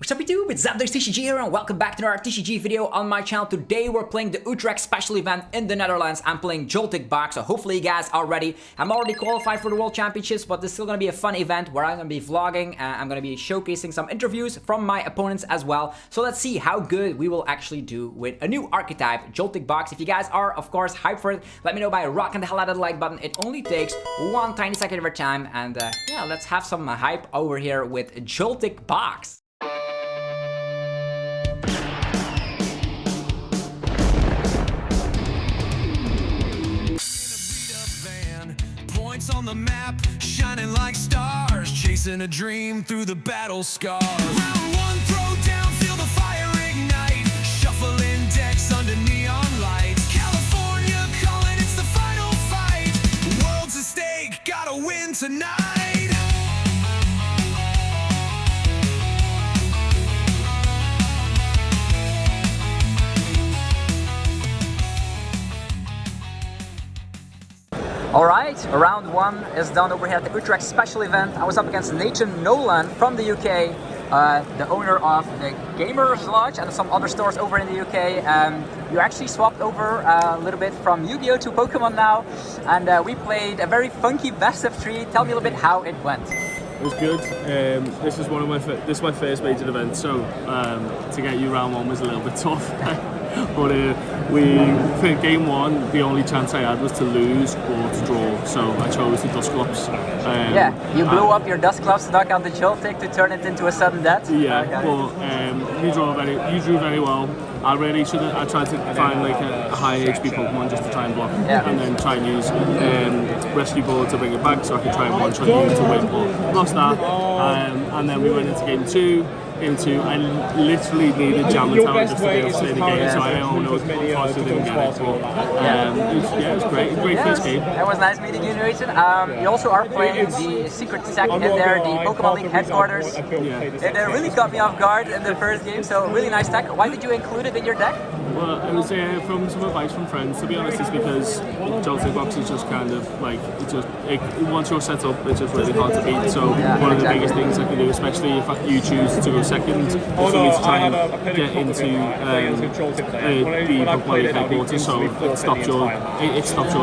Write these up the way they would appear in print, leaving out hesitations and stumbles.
What's up YouTube, it's TCG here and welcome back to another TCG video on my channel. Today we're playing the Utrecht special event in the Netherlands. I'm playing Joltik Box, so hopefully you guys are ready. I'm already qualified for the World Championships, but this is still going to be a fun event where I'm going to be vlogging. I'm going to be showcasing some interviews from my opponents as well. So let's see how good we will actually do with a new archetype, Joltik Box. If you guys are, of course, hyped for it, let me know by rocking the hell out of the like button. It only takes one tiny second of your time. And yeah, let's have some hype over here with Joltik Box. On the map, shining like stars, chasing a dream through the battle scars. Round one, throw down, feel the fire ignite, shuffling decks under neon lights. California calling, it's the final fight. World's at stake, gotta win tonight. Alright, round one is done over here at the Utrecht special event. I was up against Nathan Nolan from the UK, the owner of the Gamers Lodge and some other stores over in the UK. You actually swapped over a little bit from Yu-Gi-Oh to Pokemon now, and we played a very funky best of 3. Tell me a little bit how it went. It was good. This is this is my first major event, so to get you round one was a little bit tough. But for game one, the only chance I had was to lose or to draw, so I chose the Dusknoir. Yeah, you blew up your Dusknoir to knock out the Joltik to turn it into a sudden death. Yeah, okay. But you drew very well. I really should have. I tried to find like a high HP Pokemon just to try and block, and then try and use Rescue Ball to bring it back, so I could try and one-shot you to win. But lost that, and then we went into game two. Game two, I literally needed Jam and Tower just to be able to play the game, so I almost unfortunately didn't get it. But it was great. Great first game. It was nice meeting you, Nathan. You also are playing the secret tech in there, the Pokemon League headquarters. It really caught me off guard in the first game, so really nice tech. Why did you include it in your deck? Well, it was from some advice from friends. To be honest, it's because Joltik Box is just kind of like once you're set up, it's just really hard to beat. So one of the biggest things I can do, especially if you choose to go second, is for me to try and get into the Pokemon League headquarters. So it stops your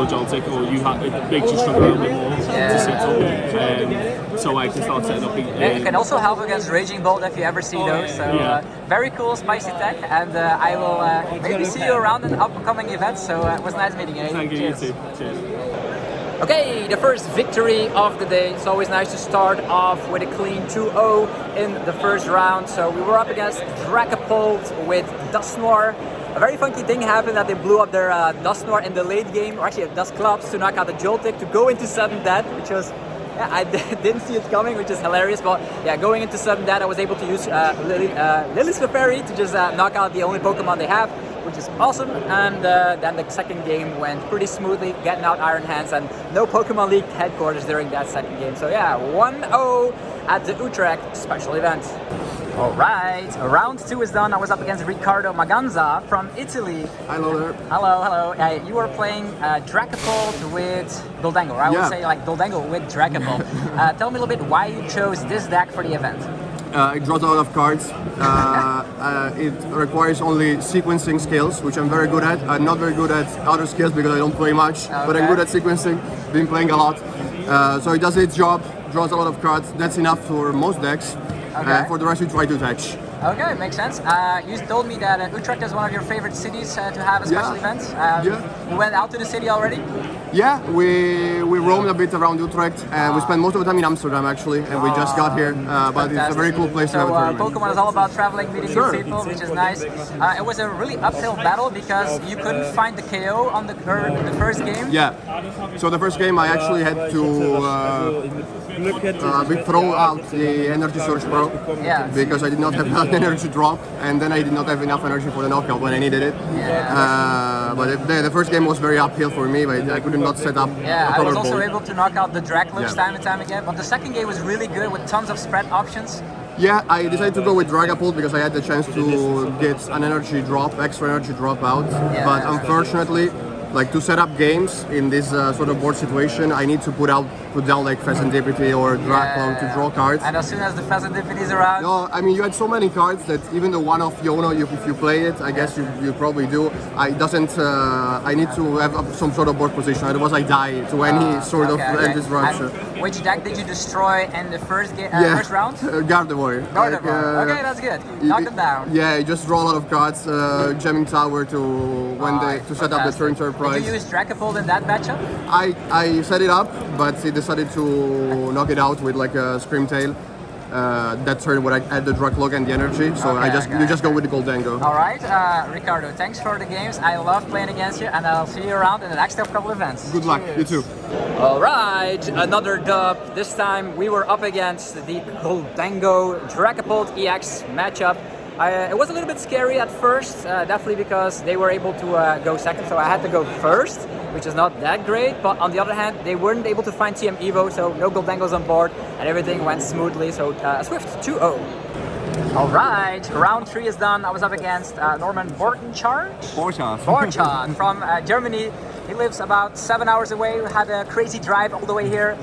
Joltik, or it makes you struggle a little bit more to set up. So I can start setting up. It can also help against Raging Bolt if you ever see those. So very cool, spicy tech, and I will maybe see you around in upcoming events. So it was nice meeting you. Thank you. Cheers. You too. Cheers. Okay, the first victory of the day. It's always nice to start off with a clean 2-0 in the first round. So we were up against Dragapult with Dusknoir. A very funky thing happened that they blew up their Dusknoir in the late game, or actually Dusknoir to knock out the Joltik to go into sudden death, which was, I didn't see it coming, which is hilarious. But yeah, going into sudden death, I was able to use Lily's Clefairy to just knock out the only Pokemon they have, which is awesome. And then the second game went pretty smoothly, getting out Iron Hands, and no Pokemon League headquarters during that second game. So yeah, 1-0 at the Utrecht special event. Alright, round 2 is done. I was up against Riccardo Maganza from Italy. Hello there. Hello. You were playing Dragapult with Gholdengo, or I would say like Gholdengo with Dragapult. Tell me a little bit why you chose this deck for the event. It draws a lot of cards. It requires only sequencing skills, which I'm very good at. I'm not very good at other skills because I don't play much, but I'm good at sequencing, been playing a lot. So it does its job, draws a lot of cards. That's enough for most decks. For the rest, we try to attach. Okay, makes sense. You told me that Utrecht is one of your favorite cities to have a special event. You went out to the city already? Yeah, we roamed a bit around Utrecht, and we spent most of the time in Amsterdam actually, and we just got here. But it's a very cool place to have a tournament. Pokemon is all about traveling, meeting new people, which is nice. It was a really uphill battle because you couldn't find the KO on the first game. Yeah, so the first game I actually had to throw out the Energy Surge Pro because I did not have enough energy drop, and then I did not have enough energy for the knockout when I needed it. But the first game was very uphill for me, but I could not set up a I was also board. able to knock out the Dragapult time and time again, but the second game was really good with tons of spread options. Yeah, I decided to go with Dragapult because I had the chance to get an energy drop, extra energy drop out, but unfortunately like to set up games in this sort of board situation, I need to put down like Pheasantipity or Dragapult to draw cards. And as soon as the Pheasantipity is around... No, I mean, you had so many cards that even the one of Yono, if you play it, I guess you probably do, I need to have some sort of board position, otherwise I die to any sort of disruption. And which deck did you destroy in the first round? Gardevoir. Gardevoir. Okay, that's good. Knock them down. Yeah, you just draw a lot of cards, Gemming Tower to set up the turn prize. Did you use Dragapult in that matchup? I set it up, but he decided to knock it out with like a Screamtail. That turn when I add the Dracloak and the energy, so you just go with the Gholdengo. All right, Ricardo, thanks for the games. I love playing against you, and I'll see you around in the next couple events. Good luck, you too. All right, another dub. This time we were up against the Gholdengo Dragapult EX matchup. It was a little bit scary at first, definitely because they were able to go second, so I had to go first, which is not that great. But on the other hand, they weren't able to find TM Evo, so no Gholdengos on board, and everything went smoothly. So Swift 2-0. All right, round 3 is done. I was up against Norman Borchardt from Germany. He lives about 7 hours away. We had a crazy drive all the way here.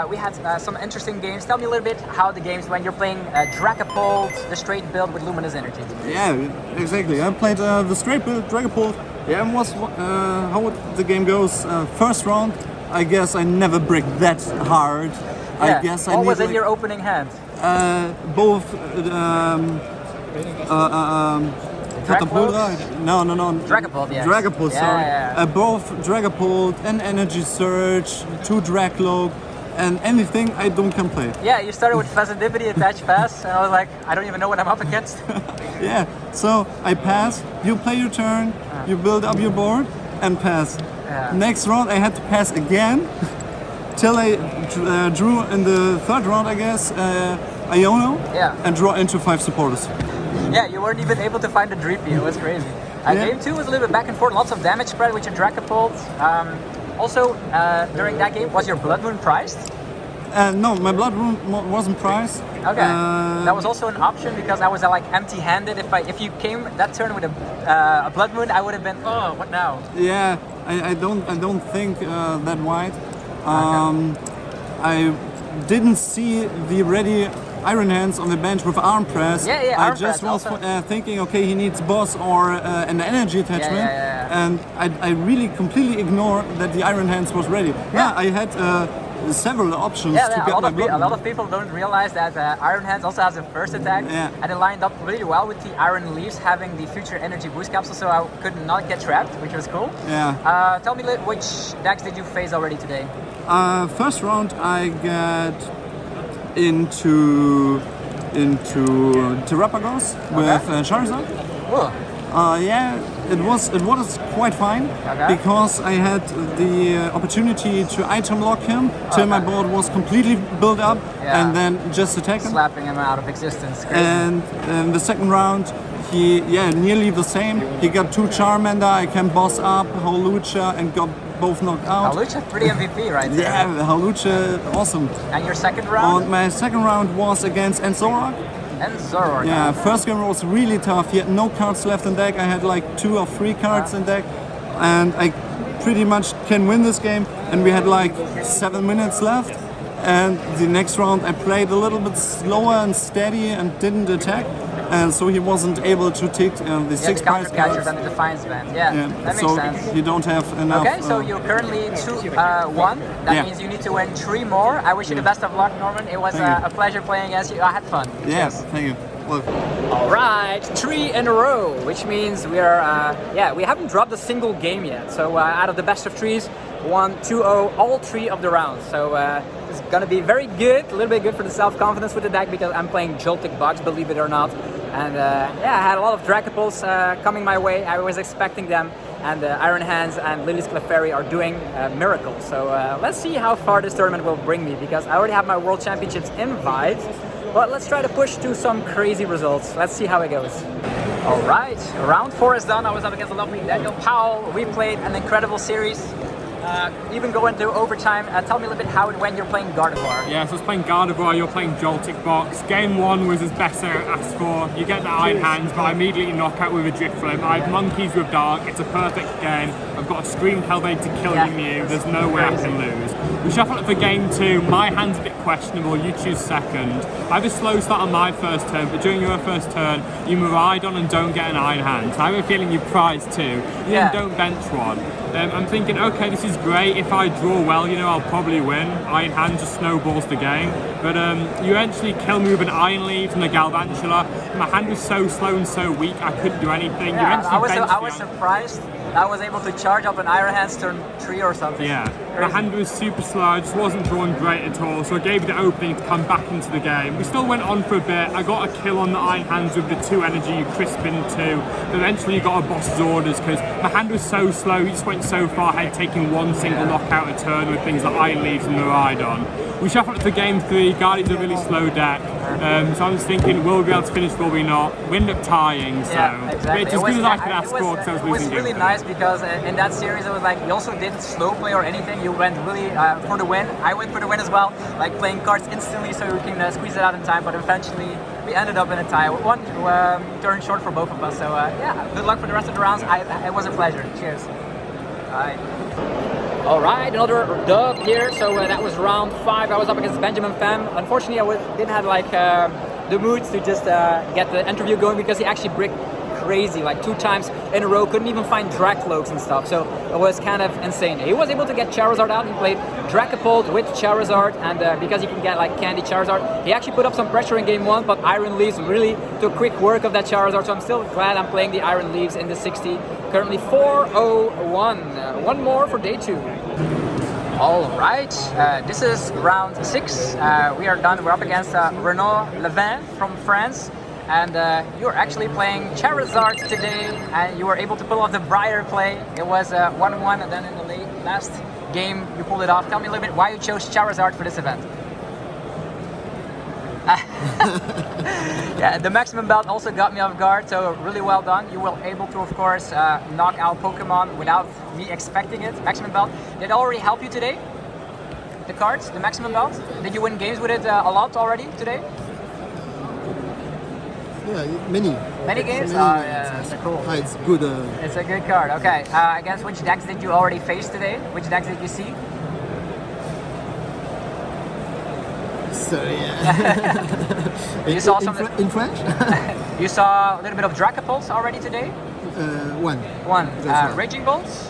We had some interesting games. Tell me a little bit how the games when you're playing Dragapult, the straight build with Luminous Energy. Yeah, exactly. I played the straight build Dragapult. Yeah, and how the game goes. First round, I guess I never bricked that hard. Yeah. I guess what was in your opening hand? Both. Dragapult? No. Dragapult, yeah. Dragapult, sorry. Yeah. Both Dragapult and Energy Surge, 2 Dracloak, and anything I don't can play. Yeah, you started with Pheasantipity, attach pass, and I was like, I don't even know what I'm up against. Yeah, so I pass, you play your turn, you build up your board, and pass. Yeah. Next round I had to pass again, till I drew in the third round, I guess, Iono, and draw into 5 supporters. Yeah, you weren't even able to find a Dreepy, it was crazy. Game 2 was a little bit back and forth, lots of damage spread with your Dragapult. Also, during that game, was your Blood Moon priced? No, my Blood Moon wasn't priced. Okay, that was also an option because I was like empty-handed. If you came that turn with a Blood Moon, I would have been, oh, what now? Yeah, I don't think that wide. I didn't see the ready Iron Hands on the bench with arm press. I just was thinking, okay, he needs boss or an energy attachment, and I really completely ignored that the Iron Hands was ready. I had several options to get my Blood Moon. A lot of people don't realize that Iron Hands also has a first attack, and it lined up really well with the Iron Leaves having the future energy boost capsule, so I could not get trapped, which was cool. Tell me which decks did you face already today? First round I got into Terrapagos with Charizard. It was quite fine because I had the opportunity to item lock him till my board was completely built up and then just attack him. Slapping him out of existence. Crazy. And in the second round, he nearly the same. He got 2 Charmander, I can boss up Howlucha and got both knocked out. Howlucha, pretty MVP right there. Yeah, Howlucha, awesome. And your second round? My second round was against Enzorag. Enzorag. Yeah, first game was really tough. He had no cards left in deck. I had like 2 or 3 cards in deck, and I pretty much can win this game. And we had like 7 minutes left. And the next round I played a little bit slower and steady and didn't attack. And so he wasn't able to take the 6 prize cards. And the Defiance band. That makes sense. You don't have enough. Okay, so you're currently 2-1. That means you need to win 3 more. I wish you the best of luck, Norman. It was a pleasure playing against you. I had fun. Yes, thank you. Look. All right, 3 in a row, which means we are, we haven't dropped a single game yet. So out of the best of 3s, 1-2-0 all 3 of the rounds. So it's gonna be very good, a little bit good for the self-confidence with the deck because I'm playing Joltik Box, believe it or not. And I had a lot of Dragapults coming my way. I was expecting them, and Iron Hands and Lily's Clefairy are doing miracles. So let's see how far this tournament will bring me because I already have my World Championships invite. But let's try to push to some crazy results. Let's see how it goes. All right, round 4 is done. I was up against the lovely Daniel Powell. We played an incredible series. even go into overtime. Tell me a little bit how it went. You're playing Gardevoir. Yeah, so I was playing Gardevoir, you're playing Joltik Box. Game 1 was as best I asked for. You get the iron hands, but I immediately knock out with a Drift Flame. I have monkeys with Dark, it's a perfect game. I've got a Scream Hellblade to kill you Mew, there's no way I can lose. We shuffle it for game 2, my hand's a bit questionable, you choose second. I have a slow start on my first turn, but during your first turn, you Miraidon and don't get an iron hand. So I have a feeling you prize 2, you then don't bench 1. I'm thinking, okay, this is great. If I draw well, you know, I'll probably win. Iron Hand just snowballs the game. But you eventually kill me with an Iron Leaf and a Galvantula. My hand was so slow and so weak, I couldn't do anything. Yeah, I was surprised. I was able to charge up an Iron Hands turn 3 or something. Yeah, crazy. my hand was super slow, I just wasn't drawing great at all, so I gave it the opening to come back into the game. We still went on for a bit, I got a kill on the Iron Hands with the 2 energy, you Crispin 2. Eventually you got a boss's orders because my hand was so slow, he just went so far ahead, taking 1 single knockout a turn with things like Iron Leaves and Miraidon. We shuffled it for game 3, Guardian's a really slow deck, so I was thinking, will we be able to finish, will we not? We ended up tying, so exactly. it's as good as I could ask for because I was losing game. It was really nice because in that series it was like, you also didn't slow play or anything, you went really for the win. I went for the win as well, like playing cards instantly so we can squeeze it out in time, but eventually we ended up in a tie. 1 turn short for both of us, so yeah, good luck for the rest of the rounds. It was a pleasure. Cheers. Bye. Alright, another dub here, so that was round 5. I was up against Benjamin Pham. Unfortunately, I didn't have like the mood to just get the interview going because he actually bricked crazy, like 2 times in a row, couldn't even find drag cloaks and stuff, so it was kind of insane. He was able to get Charizard out, he played Dragapult with Charizard, and because he can get like candy Charizard, he actually put up some pressure in game 1, but Iron Leaves really took quick work of that Charizard, so I'm still glad I'm playing the Iron Leaves in the 60. Currently 4-0-1. One more for day 2. Alright, this is round 6. We are done. We're up against Renaud Levin from France. And you're actually playing Charizard today, and you were able to pull off the Briar play. It was 1-1, and then in the last game you pulled it off. Tell me a little bit why you chose Charizard for this event. Yeah, the maximum belt also got me off guard, so really well done. You were able to, of course, knock out Pokemon without me expecting it. Maximum belt, did it already help you today? The cards, the maximum belt? Did you win games with it a lot already today? Yeah, many. Many games? Yeah, that's cool. It's good. It's a good card. Okay, against which decks did you already face today? Which decks did you see? So yeah. You saw some in French. You saw a little bit of Dragapults already today? One. One. Raging Bolts?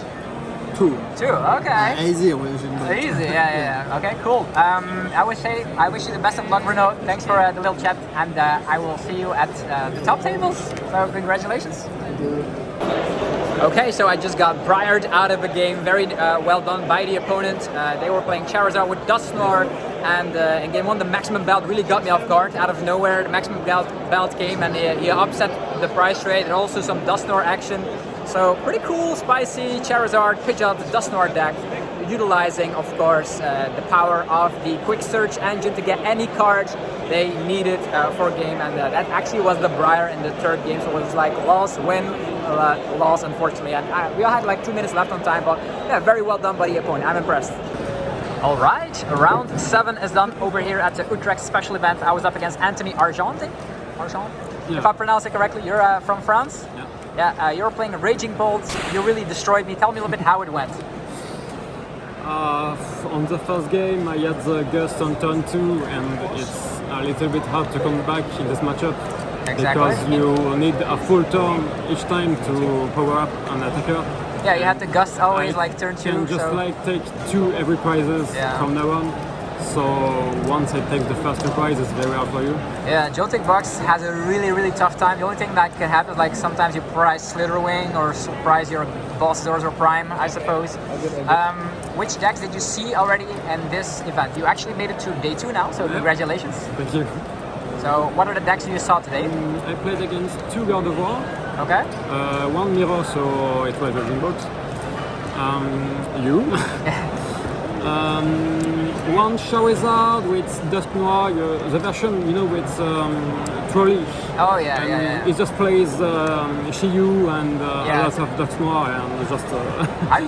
Two. Okay. Easy Raging Bolt. Easy, yeah. Okay, cool. I would say I wish you the best of luck, Renaud. Thanks for the little chat, and I will see you at the top tables. So congratulations. Thank you. Okay, so I just got Briared out of a game. Very well done by the opponent. They were playing Charizard with Dusknoir, and in game 1 the maximum belt really got me off guard. Out of nowhere, the maximum belt came, and he upset the price rate, and also some Dusknoir action. So pretty cool, spicy Charizard pitch out the Dusknoir deck, utilizing, of course, the power of the quick search engine to get any cards they needed for a game, and that actually was the Briar in the 3rd game, so it was like loss, win, loss, unfortunately, and we all had like 2 minutes left on time, but yeah, very well done by the opponent. I'm impressed. Alright, round 7 is done over here at the Utrecht special event. I was up against Anthony Argent? Yeah. If I pronounce it correctly. You're from France? Yeah. Yeah, you're playing Raging Bolts. You really destroyed me. Tell me a little bit how it went. On the first game I had the Gust on turn 2, and it's a little bit hard to come back in this matchup. Exactly. Because you need a full turn each time to power up an attacker. Yeah, you have to Gust always like turn 2. I can just like take 2 every prizes from now on. So once I take the first 2 prizes, it's very hard for you. Yeah, Joltik Box has a really tough time. The only thing that can happen is like sometimes you prize Slitherwing or surprise your boss doors or Prime, I suppose. Which decks did you see already in this event? You actually made it to day 2 now, so congratulations. Thank you. So what are the decks you saw today? I played against 2 Gardevoir. Okay. 1 Mirror, so it was Raging Bolt. You. One Charizard with Dusknoir, the version, you know, with trolley. Oh yeah, And yeah. it just plays Shiyu and Yeah. a lot of Dusknoir and just.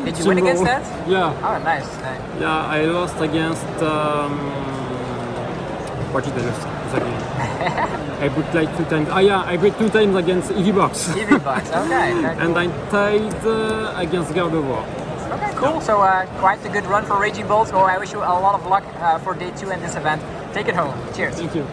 Did you win against that? Yeah. Oh, nice. Nice. Yeah, I lost against. What did I lose? Exactly. I beat like 2 times. I beat 2 times against Eeveelution Box. Eeveelution Box. Okay. Very And cool. I tied against Gardevoir. Okay, cool. So quite a good run for Raging Bolt. So I wish you a lot of luck for day 2 in this event. Take it home. Cheers. Thank you.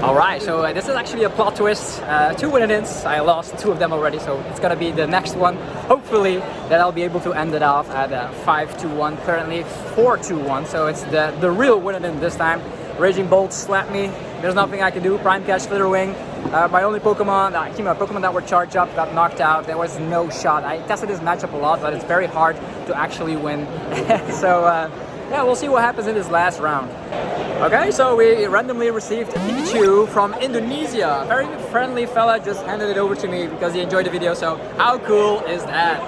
Alright, so this is actually a plot twist. 2 win-ins. I lost 2 of them already, so it's gonna be the next one. Hopefully that I'll be able to end it off at 5-2-1. Currently 4-2-1, so it's the real win-in this time. Raging Bolt slapped me. There's nothing I can do. Prime Catch, Slither Wing. My only Pokemon, Pokemon that were charged up, got knocked out. There was no shot. I tested this matchup a lot, but it's very hard to actually win. So yeah, we'll see what happens in this last round. Okay, so we randomly received a Pikachu from Indonesia. A very friendly fella just handed it over to me because he enjoyed the video. So how cool is that?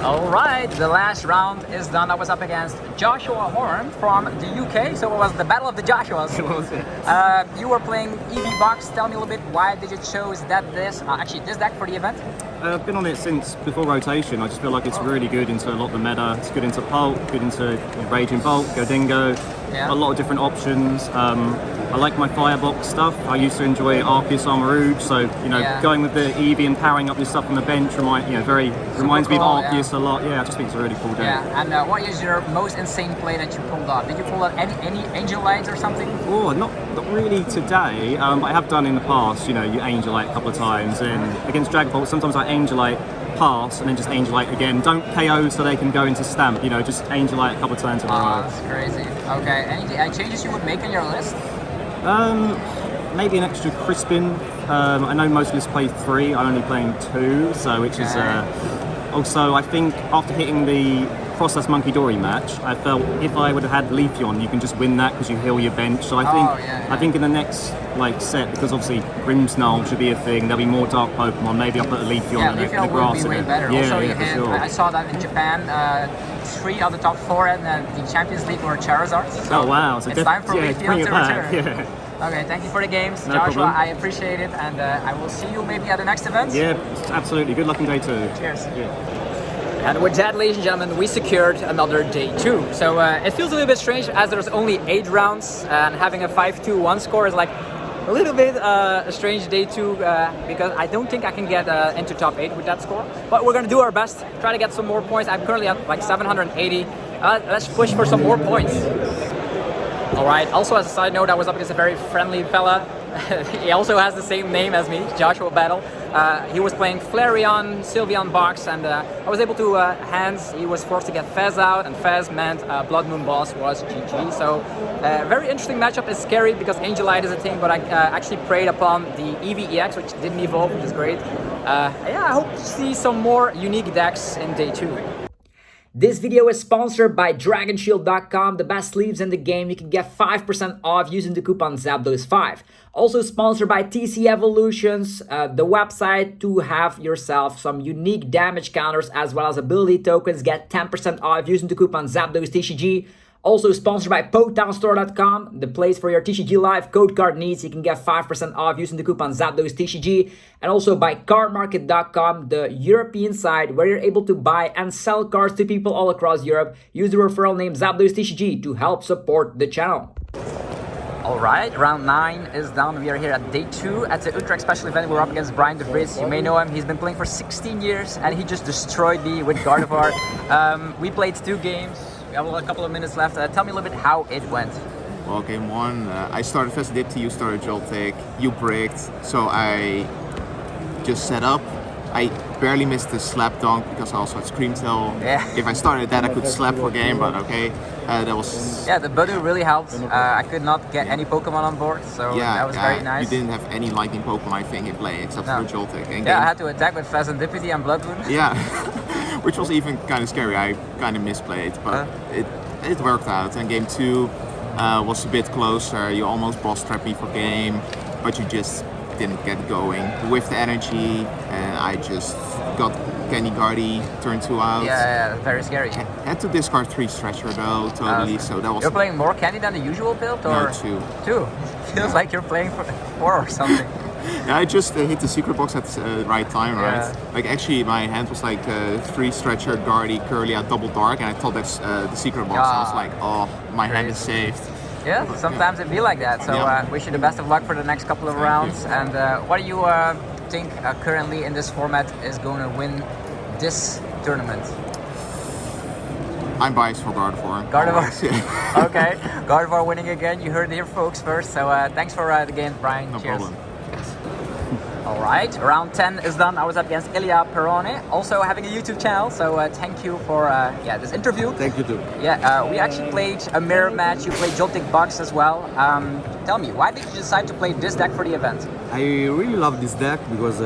Alright, the last round is done. I was up against Joshua Horn from the UK, so it was the battle of the Joshuas. You were playing Eevee Box. Tell me a little bit, why did you choose this deck for the event? I've been on it since before rotation. I just feel like it's really good into a lot of the meta. It's good into Pulp, good into Raging Bolt, Gholdengo, Yeah. a lot of different options. I like my Firebox stuff. I used to enjoy Arceus Armarouge, so Yeah. going with the Eevee and powering up your stuff on the bench reminds me of cool, Arceus a lot. Yeah, I just think it's a really cool deck. Yeah, and what is your most insane play that you pulled off? Did you pull out any Angel Lights or something? Oh, not really today. I have done in the past. You Angelite a couple of times, and against Dragapult, sometimes I Angelite, pass, and then just Angelite again. Don't KO so they can go into Stamp. Just Angelite a couple of turns in a Oh, row. that's crazy. Okay, any changes you would make in your list? Maybe an extra Crispin. I know most lists play 3. I'm only playing 2, so which is also I think after hitting the Process Monkey Dory match, I felt if I would have had Leafeon, you can just win that because you heal your bench. So I think in the next set, because obviously Grimmsnarl should be a thing, there'll be more dark Pokemon. Maybe I'll put a Leafeon in the Leafeon grass would be way again. better. Yeah, Also, yeah, for sure. I saw that in Japan, 3 of the top 4 in the Champions League were Charizards. So Oh wow! So it's time for yeah, Leafeon bring to it back. return. Yeah. Okay, thank you for the games, No Joshua. problem. I appreciate it, and I will see you maybe at the next event. Yeah, absolutely. Good luck in day 2. Cheers. Yeah. And with that, ladies and gentlemen, we secured another day 2. So it feels a little bit strange as there's only 8 rounds, and having a 5-2-1 score is like a little bit a strange day 2 because I don't think I can get into top 8 with that score. But we're gonna do our best, try to get some more points. I'm currently at like 780. Let's push for some more points. Alright, also as a side note, I was up against a very friendly fella. He also has the same name as me, Joshua Battle. He was playing Flareon, Sylveon Box, and I was able to hands. He was forced to get Fez out, and Fez meant Blood Moon Boss was GG. So very interesting matchup. It's scary because Angelite is a thing, but I actually preyed upon the Eevee EX, which didn't evolve, which is great. Yeah, I hope to see some more unique decks in day 2. This video is sponsored by DragonShield.com, the best sleeves in the game. You can get 5% off using the coupon ZAPDOS5. Also sponsored by TC Evolutions, the website to have yourself some unique damage counters as well as ability tokens. Get 10% off using the coupon ZAPDOSTCG. Also sponsored by PokeTownStore.com, the place for your TCG Live code card needs. You can get 5% off using the coupon ZAPDOSTCG. And also by CardMarket.com, the European site where you're able to buy and sell cards to people all across Europe. Use the referral name ZAPDOSTCG to help support the channel. Alright, round 9 is done. We are here at day 2 at the Utrecht special event. We're up against Brian de Vries. You may know him. He's been playing for 16 years and he just destroyed me with Gardevoir. We played 2 games. We have a couple of minutes left. Tell me a little bit how it went. Well, game 1, I started Vesadipti, you started Joltik, you bricked, so I just set up. I barely missed the slap dunk because I also had Scream Tail. Yeah. If I started that, I could slap for game, but okay. That was... Yeah, the Budu really helped. I could not get any Pokemon on board, so that was very nice. You didn't have any lightning Pokemon, I think, in play, except for Joltik. And I had to attack with Vesadipti and Blood Moon. Yeah, which was even kind of scary. I kind of misplayed, but it worked out. And game 2 was a bit closer. You almost boss trapped me for game, but you just didn't get going with the energy, and I just got Candy Guardy, turn 2 out. Yeah, very scary. Had to discard 3 Stretcher though, totally. So that was. You're playing more Candy than the usual build, or No, 2. 2? Feels like you're playing for 4 or something. Yeah, I just hit the secret box at the right time, right? Yeah. Like actually, my hand was like 3 Stretcher, Guardy, Curlia, double dark, and I thought that's the secret box. I was like, oh, my hand is saved. Yeah, sometimes it be like that. So wish you the best of luck for the next couple of rounds. And what do you think currently in this format is going to win this tournament? I'm biased for Gardevoir. Gardevoir. Yeah. Okay, Gardevoir winning again. You heard it here, folks, first. So thanks for the game, Brian. No Cheers. problem. All right, round 10 is done. I was up against Ilya Perrone, also having a YouTube channel. So thank you for this interview. Thank you too. Yeah, we actually played a mirror match. You played Joltik Box as well. Tell me, why did you decide to play this deck for the event? I really love this deck because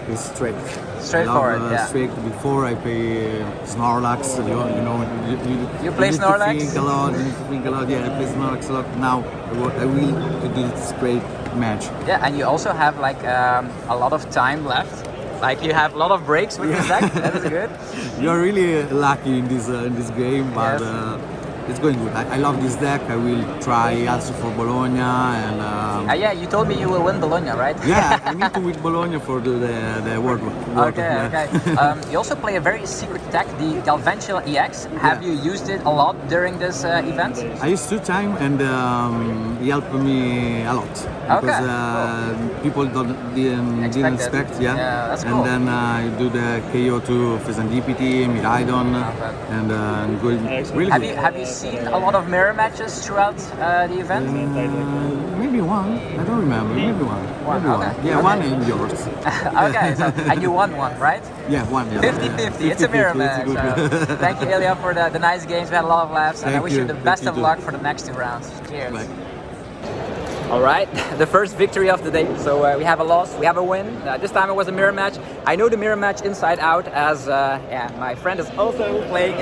it's straight. Straightforward, I love, yeah. Straight. Before I play Snorlax, You play need Snorlax? To think a lot. You need to think a lot. Yeah, I play Snorlax a lot. Now I will do this great match. Yeah, and you also have like a lot of time left. Like you have a lot of breaks with this deck. That is good. You're really lucky in this game, but Yes. it's going good. I love this deck. I will try also for Bologna and. Yeah, you told me you will win Bologna, right? Yeah, I need to win Bologna for the World Cup. Okay, Yeah. okay. You also play a very secret deck, the Galvantula EX. Have you used it a lot during this event? I used 2 times and he helped me a lot because people didn't Expect it. expect. Yeah, that's and cool. then I do the KO to Fezandipiti, Miraidon, and good, really Have good. you seen a lot of mirror matches throughout the event? Maybe one. I don't remember. Maybe one. Maybe okay. one. Yeah, one in yours. Okay, so, and you won one, right? Yeah, one. Yeah. 50-50, it's a mirror 50-50, match. it's good. So thank you, Ilya, for the nice games. We had a lot of laughs, and I Thank wish you you. the Thank best you of too. luck for the next 2 rounds. Cheers. Bye. All right, the first victory of the day. So we have a loss, we have a win. This time it was a mirror match. I know the mirror match inside out as my friend is also playing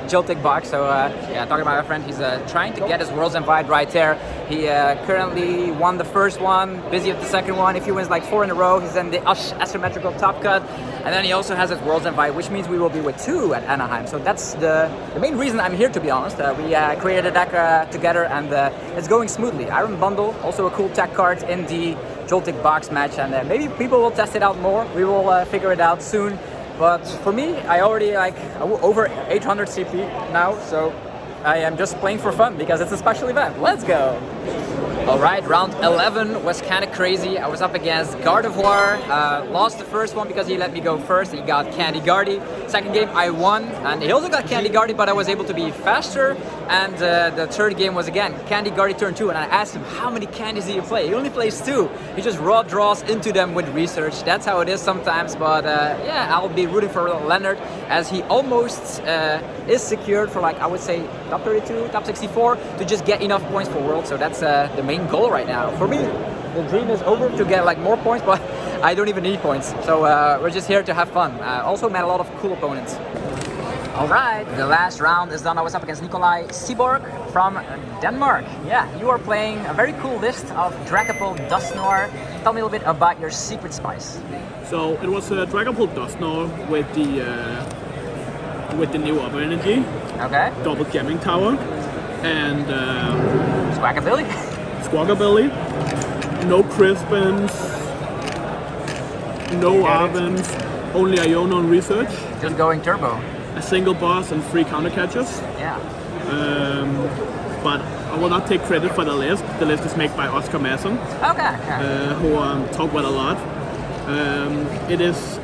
Joltik Box. So talking about my friend, he's trying to get his Worlds Invite right there. He currently won the first one, busy with the second one. If he wins like 4 in a row, he's in the asymmetrical top cut. And then he also has his Worlds Invite, which means we will be with 2 at Anaheim. So that's the main reason I'm here, to be honest. We created a deck together and it's going smoothly. Iron Bundle, also a cool tech card in the Joltik Box match, and maybe people will test it out more. We will figure it out soon. But for me, I already like over 800 CP now, so I am just playing for fun because it's a special event. Let's go! All right, round 11 was kind of crazy. I was up against Gardevoir, lost the first one because he let me go first. He got Candy Guardy. Second game I won, and he also got Candy Guardy, but I was able to be faster. And the third game was again Candy Guardy turn 2, and I asked him, how many candies do you play? He only plays 2. He just raw draws into them with research. That's how it is sometimes, but yeah, I'll be rooting for Leonard as he almost is secured for, like, I would say top 32, top 64 to just get enough points for World. So that's the main goal right now. For me, the dream is over to get like more points, but I don't even need points. So we're just here to have fun. Also met a lot of cool opponents. All right, the last round is done. I was up against Nikolai Seaborg from Denmark. Yeah, you are playing a very cool list of Dragapult Dusknoir. Tell me a little bit about your secret spice. So it was a Dragapult Dusknoir with the new Upper Energy, Okay. double jamming tower, and Squawkabilly. Squawkabilly, no Crispins, no Arvins, only Iono on research, Just going turbo. a single boss and 3 counter catches. Yeah. But I will not take credit for the list. The list is made by Oscar Masson, Okay. Yeah. who talk about a lot. It is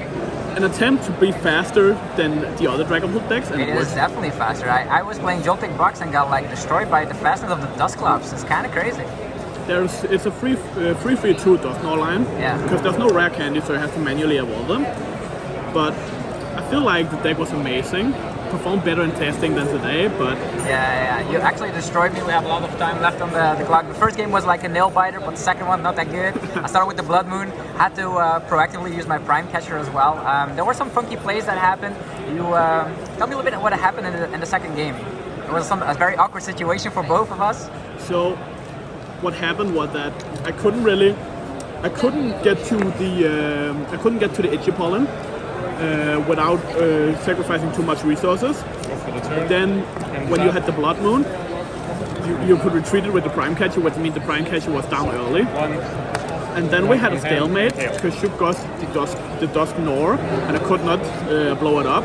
an attempt to be faster than the other Dragapult decks, and It it is works. definitely faster. I was playing Joltik Box and got like destroyed by the fastness of the Dusclops. It's kind of crazy. It's a free 2 Dusknoir line, Yeah. because there's no rare candy, so you have to manually evolve them. But I feel like the deck was amazing. Performed better in testing than today, but Yeah. You actually destroyed me. We have a lot of time left on the clock. The first game was like a nail biter, but the second one not that good. I started with the Blood Moon. Had to proactively use my Prime Catcher as well. There were some funky plays that happened. You tell me a little bit what happened in the second game. It was a very awkward situation for both of us. so what happened was that I couldn't get to the Itchy Pollen, without sacrificing too much resources. Then when you had the Blood Moon, you could retreat it with the Prime Catcher, which means the Prime Catcher was down early. And then we had a stalemate because you got the Dusknoir and I could not blow it up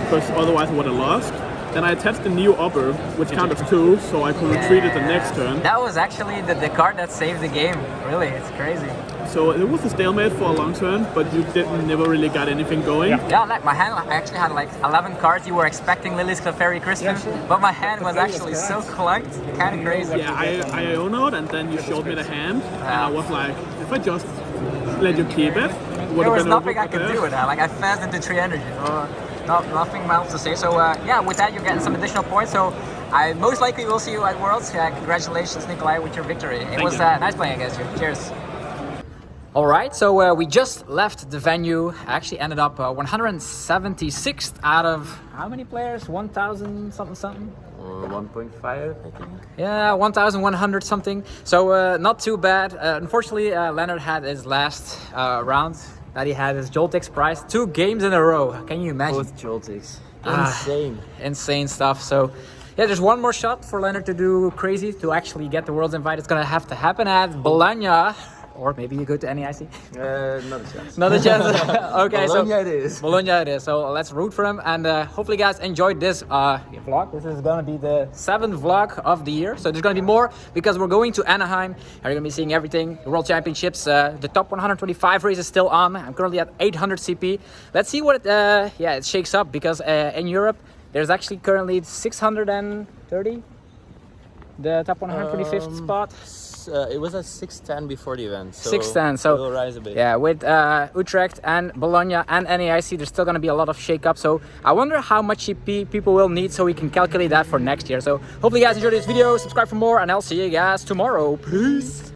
because otherwise I would have lost. Then I attached the new upper, which counted as 2, so I could retreat it the next turn. That was actually the card that saved the game. Really, it's crazy. So it was a stalemate for a long turn, but you never really got anything going. Yeah, like my hand, I actually had like 11 cards. You were expecting Lily's Clefairy Crispin, but my hand was actually so clunked, kind of crazy. Yeah, I Ionoed, and then you showed me the hand, and I was like, if I just let you keep it, there was nothing I could do with that. Like I fast into 3 energy. Nothing else to say. So yeah, with that you're getting some additional points. So I most likely will see you at Worlds. Congratulations, Nikolai, with your victory. It was nice playing against you. Cheers. All right, so we just left the venue. I actually ended up 176th out of how many players? 1,000 something? 1.5, I think. Yeah, 1,100 something. So not too bad. Unfortunately, Leonard had his last round that he had his Joltik's prize. 2 games in a row. Can you imagine? Both Joltiks. Insane. Insane stuff. So yeah, there's one more shot for Leonard to do crazy to actually get the World's Invite. It's gonna have to happen at Bologna. Or maybe you go to NEIC? Not a chance. Not a chance. Okay, Bologna so it is. Bologna it is. So let's root for him, and hopefully, you guys enjoyed this vlog. This is gonna be the 7th vlog of the year. So there's gonna be more because we're going to Anaheim. And you're gonna be seeing everything. The World Championships. The top 125 race is still on. I'm currently at 800 CP. Let's see what it shakes up because in Europe there's actually currently 630. The top 125th spot. It was at 610 before the event. So 610, so it will rise a bit. Yeah, with Utrecht and Bologna and NEIC, there's still going to be a lot of shake-up. So I wonder how much CP people will need so we can calculate that for next year. So hopefully you guys enjoyed this video, subscribe for more, and I'll see you guys tomorrow. Peace!